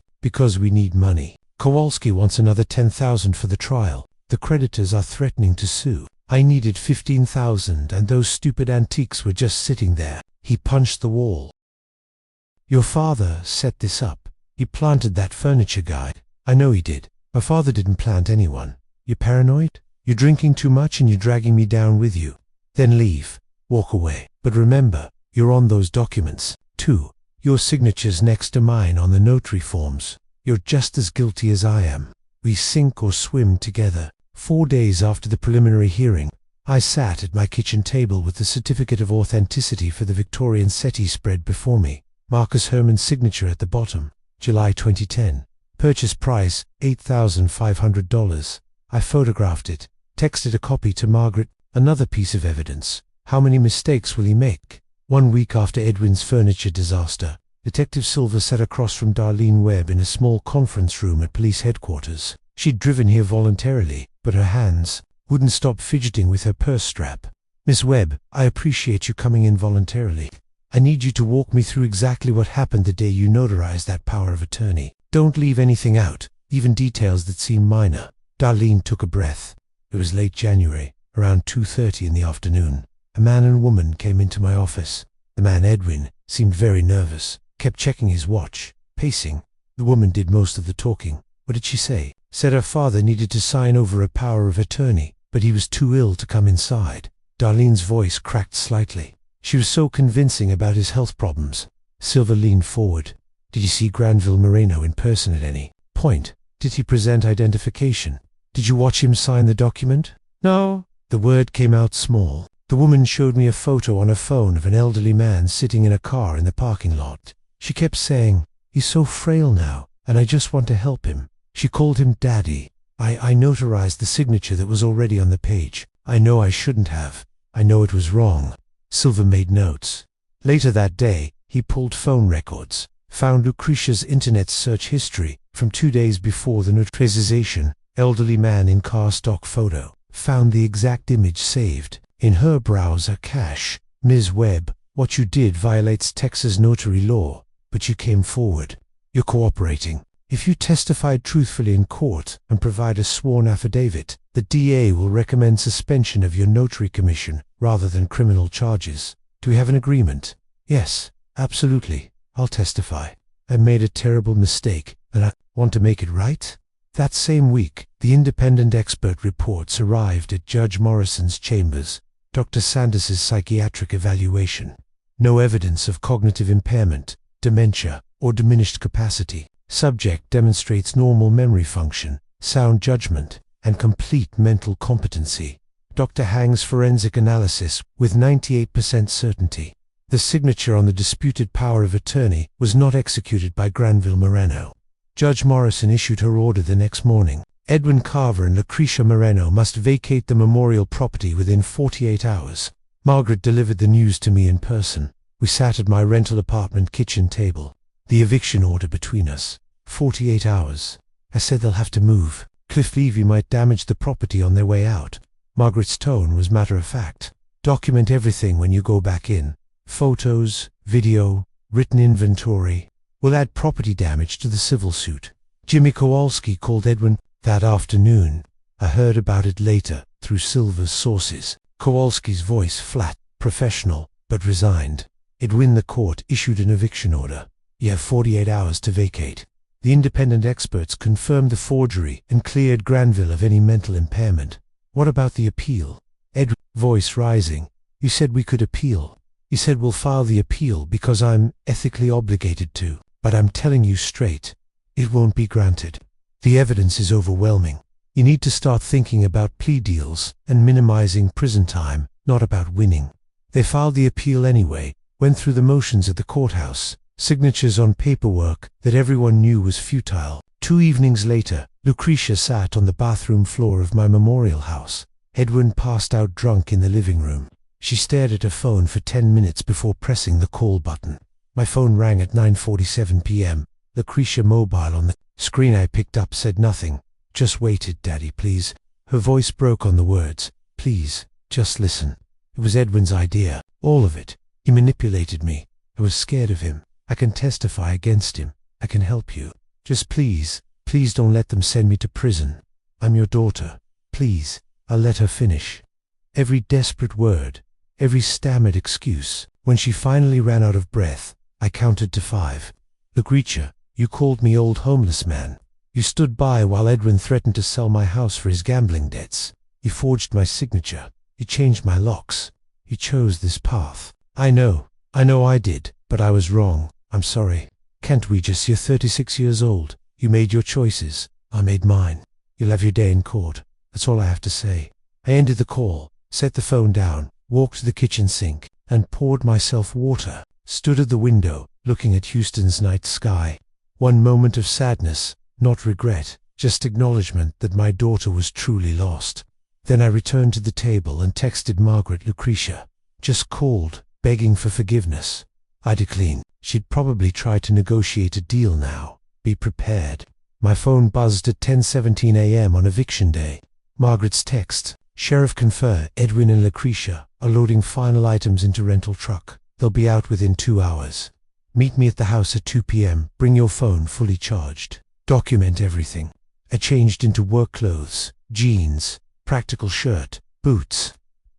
because we need money. Kowalski wants another $10,000 for the trial. The creditors are threatening to sue. I needed $15,000 and those stupid antiques were just sitting there. He punched the wall. Your father set this up. He planted that furniture guide. I know he did. My father didn't plant anyone. You're paranoid? You're drinking too much and you're dragging me down with you. Then leave. Walk away. But remember, you're on those documents. 2. Your signature's next to mine on the notary forms. You're just as guilty as I am. We sink or swim together. 4 days after the preliminary hearing, I sat at my kitchen table with the certificate of authenticity for the Victorian settee spread before me. Marcus Herman's signature at the bottom. July 2010. Purchase price, $8,500. I photographed it, texted a copy to Margaret. Another piece of evidence. How many mistakes will he make? 1 week after Edwin's furniture disaster, Detective Silver sat across from Darlene Webb in a small conference room at police headquarters. She'd driven here voluntarily, but her hands wouldn't stop fidgeting with her purse strap. Miss Webb, I appreciate you coming in voluntarily. I need you to walk me through exactly what happened the day you notarized that power of attorney. Don't leave anything out, even details that seem minor. Darlene took a breath. It was late January, around 2:30 in the afternoon. A man and woman came into my office. The man, Edwin, seemed very nervous, kept checking his watch, pacing. The woman did most of the talking. What did she say? Said her father needed to sign over a power of attorney, but he was too ill to come inside. Darlene's voice cracked slightly. She was so convincing about his health problems. Silver leaned forward. Did you see Granville Moreno in person at any point? Did he present identification? Did you watch him sign the document? No. The word came out small. The woman showed me a photo on her phone of an elderly man sitting in a car in the parking lot. She kept saying, he's so frail now, and I just want to help him. She called him Daddy. I notarized the signature that was already on the page. I know I shouldn't have. I know it was wrong. Silver made notes. Later that day, he pulled phone records, found Lucretia's internet search history from 2 days before the notarization. Elderly man in car stock photo. Found the exact image saved in her browser cache. Ms. Webb, what you did violates Texas notary law, but you came forward. You're cooperating. If you testified truthfully in court and provide a sworn affidavit, the DA will recommend suspension of your notary commission rather than criminal charges. Do we have an agreement? Yes, absolutely. I'll testify. I made a terrible mistake, and I want to make it right. That same week, the independent expert reports arrived at Judge Morrison's chambers. Dr. Sanders's psychiatric evaluation. No evidence of cognitive impairment, dementia, or diminished capacity. Subject demonstrates normal memory function, sound judgment, and complete mental competency. Dr. Hang's forensic analysis with 98% certainty. The signature on the disputed power of attorney was not executed by Granville Moreno. Judge Morrison issued her order the next morning. Edwin Carver and Lucretia Moreno must vacate the memorial property within 48 hours. Margaret delivered the news to me in person. We sat at my rental apartment kitchen table. The eviction order between us. 48 hours. I said they'll have to move. Cliff Levy might damage the property on their way out. Margaret's tone was matter-of-fact. Document everything when you go back in. Photos, video, written inventory. We'll add property damage to the civil suit. Jimmy Kowalski called Edwin that afternoon. I heard about it later, through Silver's sources. Kowalski's voice flat, professional, but resigned. Edwin, the court issued an eviction order. You have 48 hours to vacate. The independent experts confirmed the forgery and cleared Granville of any mental impairment. What about the appeal? Edwin, voice rising. You said we could appeal. You said we'll file the appeal because I'm ethically obligated to. But I'm telling you straight, it won't be granted. The evidence is overwhelming. You need to start thinking about plea deals and minimizing prison time, not about winning. They filed the appeal anyway, went through the motions at the courthouse, signatures on paperwork that everyone knew was futile. 2 evenings later, Lucretia sat on the bathroom floor of my memorial house. Edwin passed out drunk in the living room. She stared at her phone for 10 minutes before pressing the call button. My phone rang at 9:47 p.m. Lucretia mobile on the screen I picked up said nothing. Just waited, Daddy, please. Her voice broke on the words. Please, just listen. It was Edwin's idea. All of it. He manipulated me. I was scared of him. I can testify against him. I can help you. Just please, please don't let them send me to prison. I'm your daughter. Please, I'll let her finish." Every desperate word, every stammered excuse. When she finally ran out of breath, I counted to 5. "Lucretia, you called me old homeless man. You stood by while Edwin threatened to sell my house for his gambling debts. You forged my signature. You changed my locks. You chose this path. I know I did, but I was wrong. I'm sorry. Can't we just? You're 36 years old. You made your choices. I made mine. You'll have your day in court. That's all I have to say." I ended the call, set the phone down, walked to the kitchen sink, and poured myself water, stood at the window, looking at Houston's night sky. One moment of sadness, not regret, just acknowledgement that my daughter was truly lost. Then I returned to the table and texted Margaret. "Lucretia just called, begging for forgiveness." I declined. She'd probably try to negotiate a deal now. Be prepared. My phone buzzed at 10:17 a.m. on eviction day. Margaret's text: "Sheriff confer, Edwin and Lucretia are loading final items into rental truck. They'll be out within 2 hours. Meet me at the house at 2 p.m. Bring your phone fully charged. Document everything." I changed into work clothes, jeans, practical shirt, boots.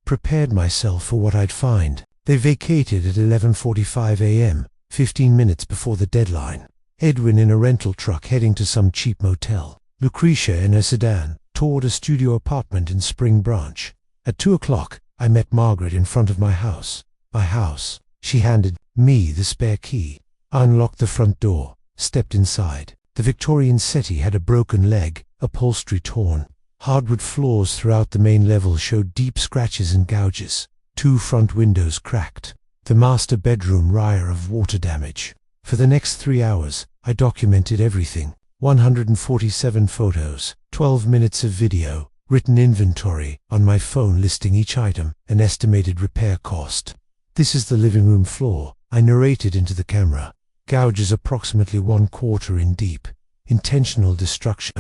Prepared myself for what I'd find. They vacated at 11:45 a.m., 15 minutes before the deadline. Edwin in a rental truck heading to some cheap motel. Lucretia in a sedan toward a studio apartment in Spring Branch. At 2 o'clock, I met Margaret in front of my house. My house. She handed me the spare key. I unlocked the front door, stepped inside. The Victorian settee had a broken leg, upholstery torn. Hardwood floors throughout the main level showed deep scratches and gouges. 2 front windows cracked. The master bedroom reek of water damage. For the next 3 hours, I documented everything. 147 photos, 12 minutes of video, written inventory on my phone listing each item, an estimated repair cost. "This is the living room floor," I narrated into the camera. "Gouges approximately 1/4 in deep. Intentional destruction."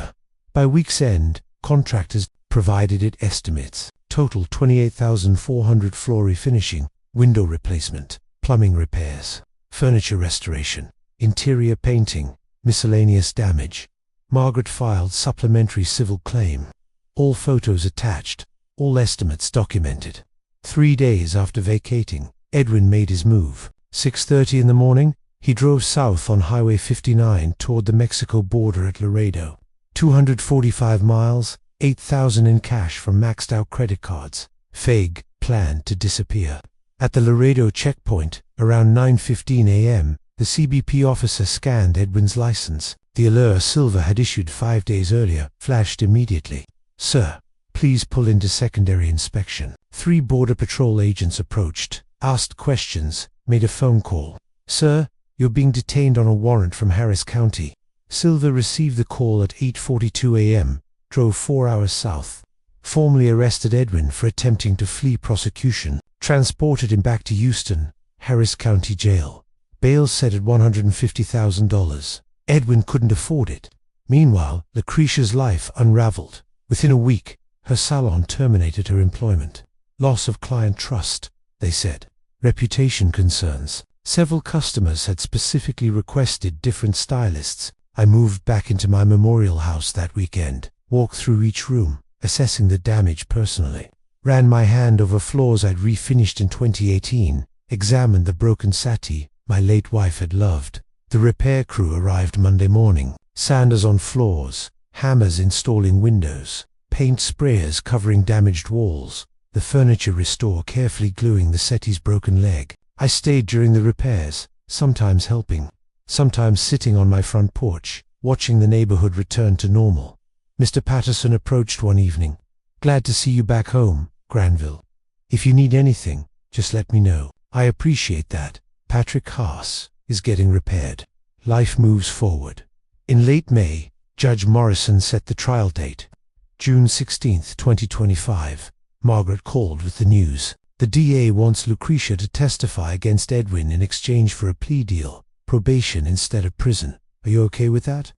By week's end, contractors provided it estimates. Total $28,400 floor refinishing, window replacement, plumbing repairs, furniture restoration, interior painting, miscellaneous damage. Margaret filed supplementary civil claim. All photos attached, all estimates documented. 3 days after vacating, Edwin made his move. 6:30 in the morning, he drove south on Highway 59 toward the Mexico border at Laredo. 245 miles, 8,000 in cash from maxed-out credit cards. Vague planned to disappear. At the Laredo checkpoint, around 9:15 a.m., the CBP officer scanned Edwin's license. The Allure Silver had issued 5 days earlier, flashed immediately. "Sir, please pull into secondary inspection." 3 Border Patrol agents approached, asked questions, made a phone call. "Sir, you're being detained on a warrant from Harris County." Silver received the call at 8:42 a.m., drove 4 hours south. Formally arrested Edwin for attempting to flee prosecution, transported him back to Houston, Harris County Jail. Bail set at $150,000. Edwin couldn't afford it. Meanwhile, Lucretia's life unraveled. Within a week, her salon terminated her employment. Loss of client trust, they said. Reputation concerns. Several customers had specifically requested different stylists. I moved back into my memorial house that weekend, walked through each room, assessing the damage personally. Ran my hand over floors I'd refinished in 2018, examined the broken settee my late wife had loved. The repair crew arrived Monday morning. Sanders on floors, hammers installing windows, paint sprayers covering damaged walls, the furniture restorer carefully gluing the settee's broken leg. I stayed during the repairs, sometimes helping, sometimes sitting on my front porch, watching the neighborhood return to normal. Mr. Patterson approached one evening. "Glad to see you back home, Granville. If you need anything, just let me know." "I appreciate that." Patrick Haas is getting repaired. Life moves forward. In late May, Judge Morrison set the trial date. June 16, 2025. Margaret called with the news. The DA wants Lucretia to testify against Edwin in exchange for a plea deal, probation instead of prison. Are you okay with that?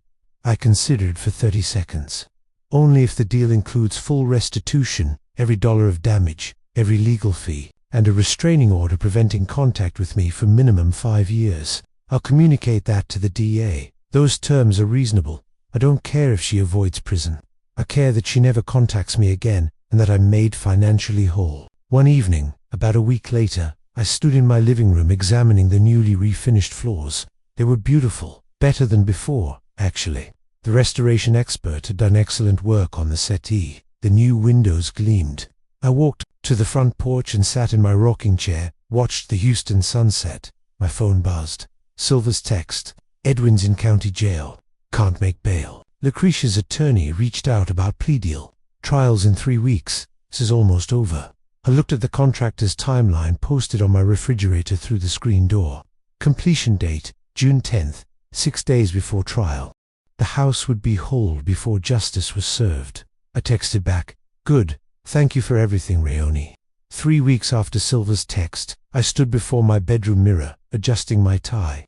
I considered for 30 seconds. Only if the deal includes full restitution, every dollar of damage, every legal fee. and a restraining order preventing contact with me for minimum 5 years. I'll communicate that to the DA. Those terms are reasonable. I don't care if she avoids prison. I care that she never contacts me again and that I'm made financially whole. One evening, about a week later, I stood in my living room examining the newly refinished floors. They were beautiful, better than before, actually. The restoration expert had done excellent work on the settee. The new windows gleamed. I walked to the front porch and sat in my rocking chair, watched the Houston sunset. My phone buzzed. Silver's text: Edwin's in county jail. Can't make bail. Lucretia's attorney reached out about plea deal. Trials in 3 weeks. This is almost over. I looked at the contractor's timeline posted on my refrigerator through the screen door. Completion date, June 10th, 6 days before trial. The house would be whole before justice was served. I texted back, "Good, thank you for everything, Rayoni." 3 weeks after Silver's text, I stood before my bedroom mirror, adjusting my tie.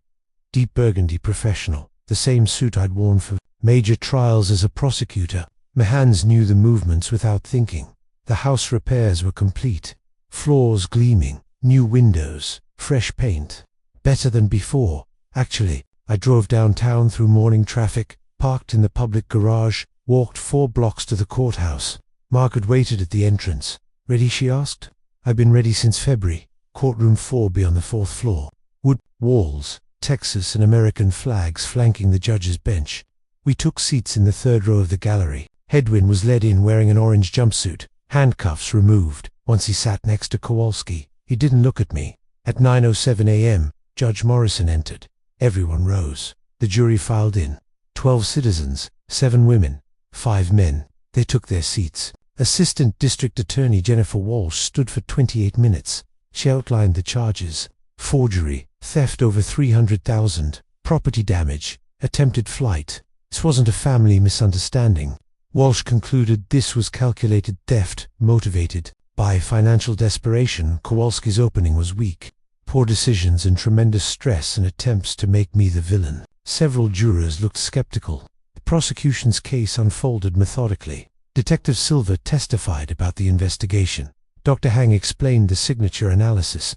Deep burgundy professional, the same suit I'd worn for major trials as a prosecutor. My hands knew the movements without thinking. The house repairs were complete. Floors gleaming, new windows, fresh paint. Better than before. Actually, I drove downtown through morning traffic, parked in the public garage, walked 4 blocks to the courthouse. Margaret waited at the entrance. "Ready?" she asked. "I've been ready since February. Courtroom 4B on the 4th floor. Wood walls, Texas and American flags flanking the judge's bench." We took seats in the 3rd row of the gallery. Edwin was led in wearing an orange jumpsuit, handcuffs removed. Once he sat next to Kowalski. He didn't look at me. At 9:07 a.m., Judge Morrison entered. Everyone rose. The jury filed in. 12 citizens, 7 women, 5 men. They took their seats. Assistant District Attorney Jennifer Walsh stood for 28 minutes. She outlined the charges: forgery, theft over $300,000, property damage, attempted flight. This wasn't a family misunderstanding. Walsh concluded this was calculated theft, motivated by financial desperation. Kowalski's opening was weak. Poor decisions and tremendous stress and attempts to make me the villain. Several jurors looked skeptical. The prosecution's case unfolded methodically. Detective Silver testified about the investigation. Dr. Hang explained the signature analysis.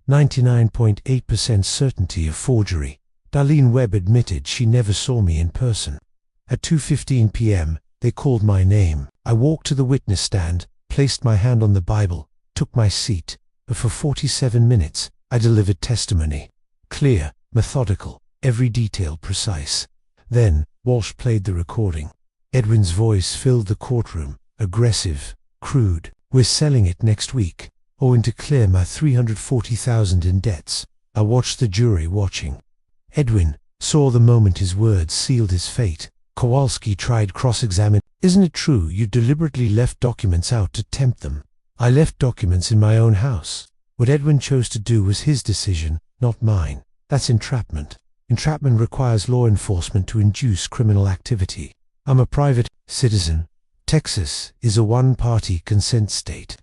99.8% certainty of forgery. Darlene Webb admitted she never saw me in person. At 2:15 p.m., they called my name. I walked to the witness stand, placed my hand on the Bible, took my seat. But for 47 minutes, I delivered testimony. Clear, methodical, every detail precise. Then, Walsh played the recording. Edwin's voice filled the courtroom, aggressive, crude. "We're selling it next week, owing to clear my $340,000 in debts." I watched the jury watching. Edwin saw the moment his words sealed his fate. Kowalski tried cross-examine. "Isn't it true you deliberately left documents out to tempt them?" "I left documents in my own house. What Edwin chose to do was his decision, not mine. That's entrapment. Entrapment requires law enforcement to induce criminal activity. I'm a private citizen. Texas is a one-party consent state.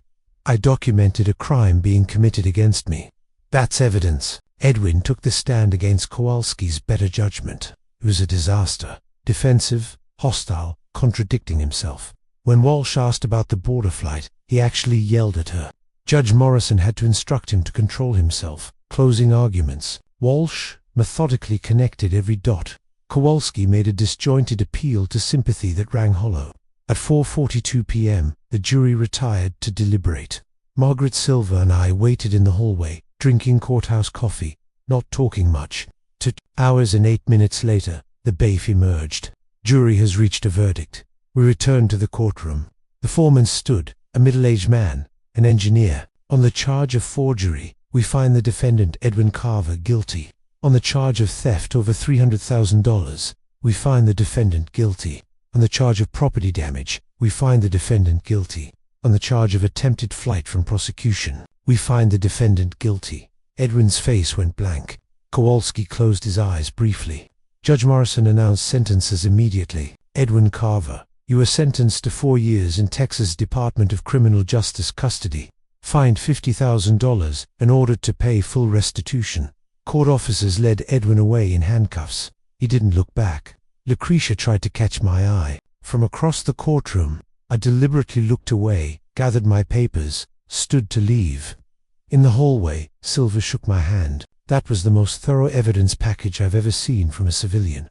I documented a crime being committed against me. That's evidence." Edwin took the stand against Kowalski's better judgment. It was a disaster. Defensive, hostile, contradicting himself. When Walsh asked about the border flight, he actually yelled at her. Judge Morrison had to instruct him to control himself. Closing arguments. Walsh methodically connected every dot. Kowalski made a disjointed appeal to sympathy that rang hollow. At 4:42 p.m., the jury retired to deliberate. Margaret Silver and I waited in the hallway, drinking courthouse coffee, not talking much. 2 hours and 8 minutes later, the bailiff emerged. "Jury has reached a verdict." We returned to the courtroom. The foreman stood, a middle-aged man, an engineer. "On the charge of forgery, we find the defendant Edwin Carver guilty. On the charge of theft over $300,000, we find the defendant guilty. On the charge of property damage, we find the defendant guilty. On the charge of attempted flight from prosecution, we find the defendant guilty." Edwin's face went blank. Kowalski closed his eyes briefly. Judge Morrison announced sentences immediately. "Edwin Carver, you are sentenced to 4 years in Texas Department of Criminal Justice custody. Fined $50,000 and ordered to pay full restitution." Court officers led Edwin away in handcuffs. He didn't look back. Lucretia tried to catch my eye. From across the courtroom, I deliberately looked away, gathered my papers, stood to leave. In the hallway, Silver shook my hand. That was the most thorough evidence package I've ever seen from a civilian.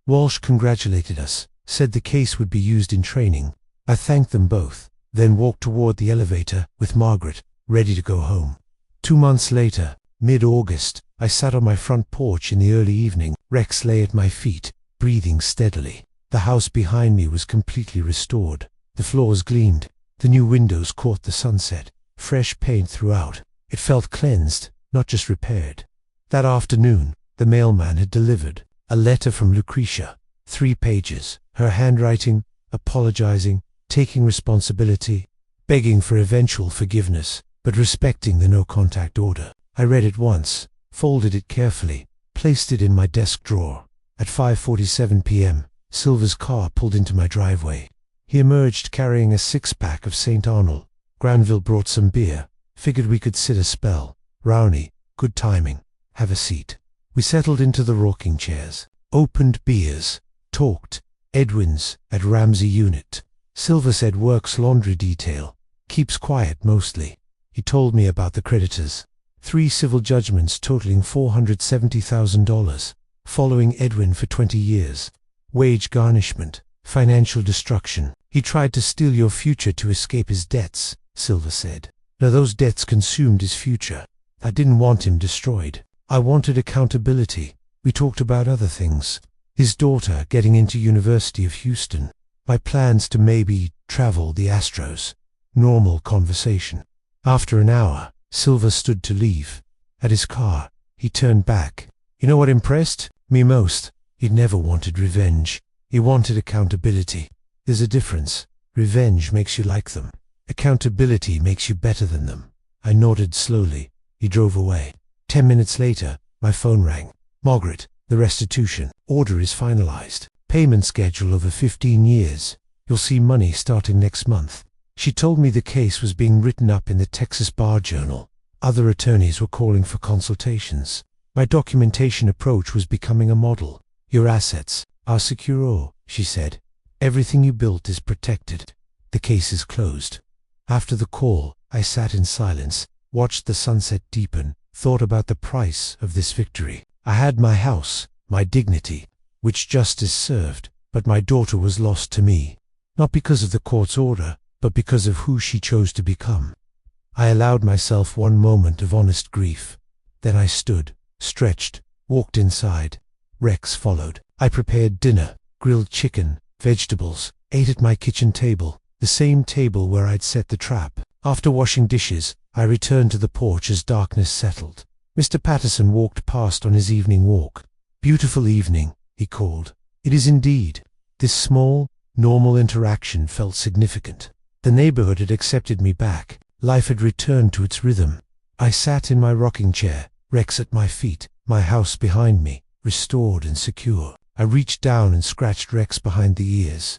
Walsh congratulated us, said the case would be used in training. I thanked them both, then walked toward the elevator with Margaret, ready to go home. 2 months later, mid-August, I sat on my front porch in the early evening. Rex lay at my feet, breathing steadily. The house behind me was completely restored. The floors gleamed. The new windows caught the sunset. Fresh paint throughout. It felt cleansed, not just repaired. That afternoon, the mailman had delivered a letter from Lucretia. 3 pages. Her handwriting, apologizing, taking responsibility, begging for eventual forgiveness, but respecting the no-contact order. I read it once, folded it carefully, placed it in my desk drawer. At 5:47 p.m., Silver's car pulled into my driveway. He emerged carrying a 6-pack of St. Arnold. Granville brought some beer. Figured we could sit a spell. Rowney, good timing. Have a seat. We settled into the rocking chairs, opened beers, talked. Edwin's at Ramsey Unit. Silver said works laundry detail. Keeps quiet mostly. He told me about the creditors. 3 civil judgments totaling $470,000, following Edwin for 20 years. Wage garnishment, financial destruction. He tried to steal your future to escape his debts, Silver said. Now those debts consumed his future. I didn't want him destroyed. I wanted accountability. We talked about other things. His daughter getting into University of Houston. My plans to maybe travel the Astros. Normal conversation. After an hour, Silver stood to leave. At his car, he turned back. You know what impressed me most? He'd never wanted revenge. He wanted accountability. There's a difference. Revenge makes you like them. Accountability makes you better than them. I nodded slowly. He drove away. 10 minutes later, my phone rang. Margaret, the restitution order is finalized. Payment schedule over 15 years. You'll see money starting next month. She told me the case was being written up in the Texas Bar Journal. Other attorneys were calling for consultations. My documentation approach was becoming a model. Your assets are secure, she said. Everything you built is protected. The case is closed. After the call, I sat in silence, watched the sunset deepen, thought about the price of this victory. I had my house, my dignity, which justice served, but my daughter was lost to me. Not because of the court's order, but because of who she chose to become. I allowed myself one moment of honest grief. Then I stood, stretched, walked inside. Rex followed. I prepared dinner, grilled chicken, vegetables, ate at my kitchen table, the same table where I'd set the trap. After washing dishes, I returned to the porch as darkness settled. Mr. Patterson walked past on his evening walk. Beautiful evening, he called. It is indeed. This small, normal interaction felt significant. The neighborhood had accepted me back. Life had returned to its rhythm. I sat in my rocking chair, Rex at my feet, my house behind me, restored and secure. I reached down and scratched Rex behind the ears.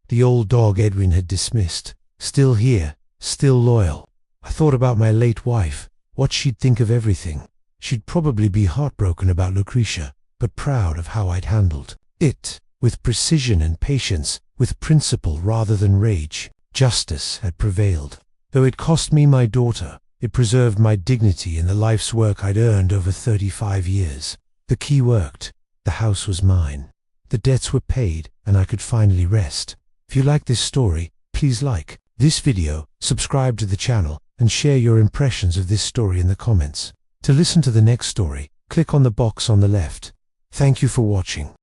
The old dog Edwin had dismissed. Still here, still loyal. I thought about my late wife, what she'd think of everything. She'd probably be heartbroken about Lucretia, but proud of how I'd handled it. With precision and patience, with principle rather than rage. Justice had prevailed. Though it cost me my daughter, it preserved my dignity in the life's work I'd earned over 35 years. The key worked. The house was mine. The debts were paid, and I could finally rest. If you like this story, please like this video, subscribe to the channel, and share your impressions of this story in the comments. To listen to the next story, click on the box on the left. Thank you for watching.